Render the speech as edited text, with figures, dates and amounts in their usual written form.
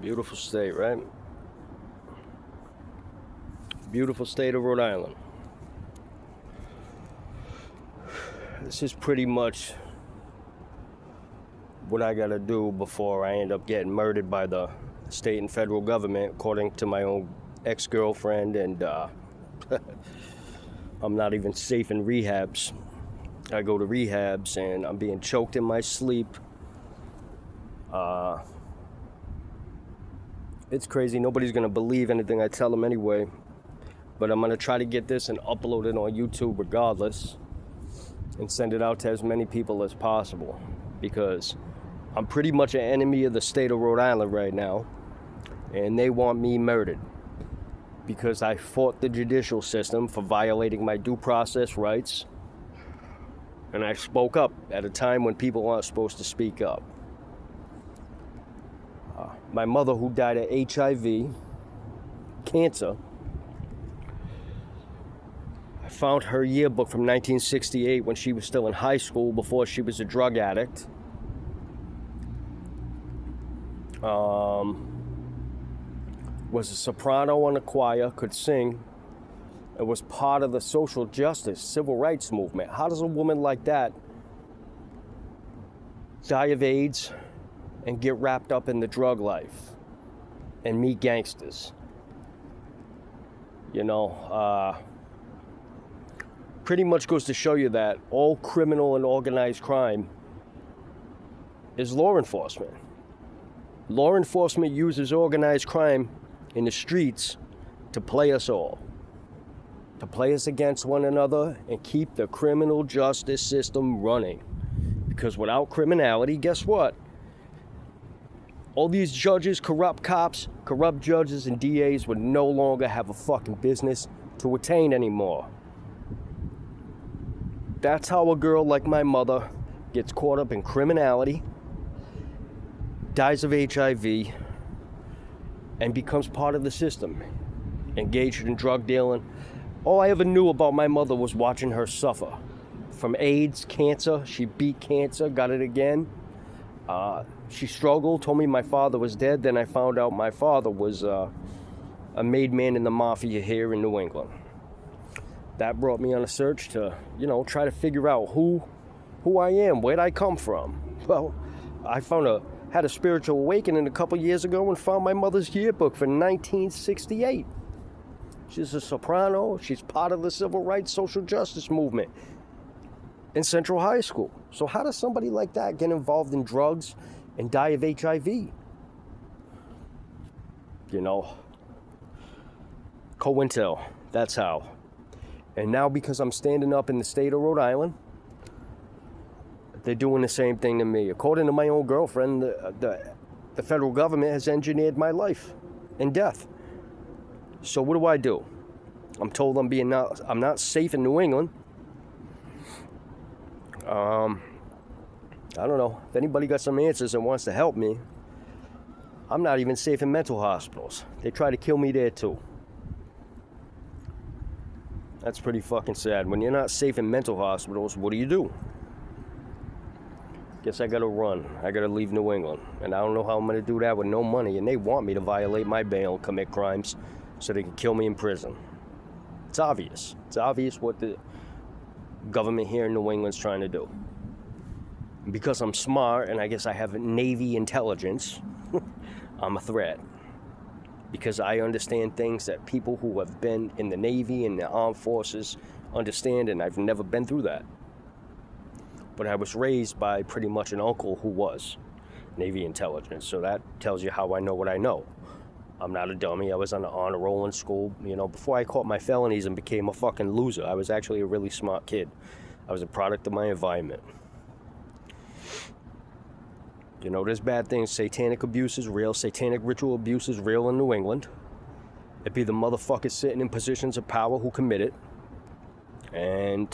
Beautiful state, right? Beautiful state of Rhode Island. This is pretty much what I gotta do before I end up getting murdered by the state and federal government, according to my own ex-girlfriend, and I'm not even safe in rehabs. I go to rehabs and I'm being choked in my sleep. It's crazy. Nobody's gonna believe anything I tell them anyway. But I'm gonna try to get this and upload it on YouTube regardless, and send it out to as many people as possible, because I'm pretty much an enemy of the state of Rhode Island right now, and they want me murdered because I fought the judicial system for violating my due process rights, and I spoke up at a time when people aren't supposed to speak up. My mother, who died of HIV, cancer, I found her yearbook from 1968 when she was still in high school, before she was a drug addict. Was a soprano on the choir, could sing, and was part of the social justice, civil rights movement. How does a woman like that die of AIDS and get wrapped up in the drug life and meet gangsters? Pretty much goes to show you that all criminal and organized crime is law enforcement. Law enforcement uses organized crime in the streets to play us all, to play us against one another and keep the criminal justice system running. Because without criminality, guess what? All these judges, corrupt cops, corrupt judges, and DAs would no longer have a fucking business to attain anymore. That's how a girl like my mother gets caught up in criminality, dies of HIV, and becomes part of the system, engaged in drug dealing. All I ever knew about my mother was watching her suffer from AIDS, cancer. She beat cancer, got it again. She struggled, told me my father was dead. Then I found out my father was a made man in the mafia here in New England. That brought me on a search to, try to figure out who I am, where'd I come from. Well, I had a spiritual awakening a couple years ago and found my mother's yearbook for 1968. She's a soprano. She's part of the civil rights social justice movement in Central High School. So how does somebody like that get involved in drugs and die of HIV? COINTEL, that's how. And now, because I'm standing up in the state of Rhode Island, they're doing the same thing to me. According to my own girlfriend, the federal government has engineered my life and death. So what do? I'm told I'm not safe in New England. I don't know. If anybody got some answers and wants to help me, I'm not even safe in mental hospitals. They try to kill me there too. That's pretty fucking sad. When you're not safe in mental hospitals, what do? Guess I gotta run. I gotta leave New England. And I don't know how I'm gonna do that with no money. And they want me to violate my bail, commit crimes, so they can kill me in prison. It's obvious. It's obvious what the government here in New England's trying to do. And because I'm smart, and I guess I have Navy intelligence, I'm a threat. Because I understand things that people who have been in the Navy and the armed forces understand, and I've never been through that. But I was raised by pretty much an uncle who was Navy intelligence, so that tells you how I know what I know. I'm not a dummy. I was on the honor roll in school. Before I caught my felonies and became a fucking loser, I was actually a really smart kid. I was a product of my environment. There's bad things. Satanic abuse is real. Satanic ritual abuse is real in New England. It'd be the motherfuckers sitting in positions of power who commit it. And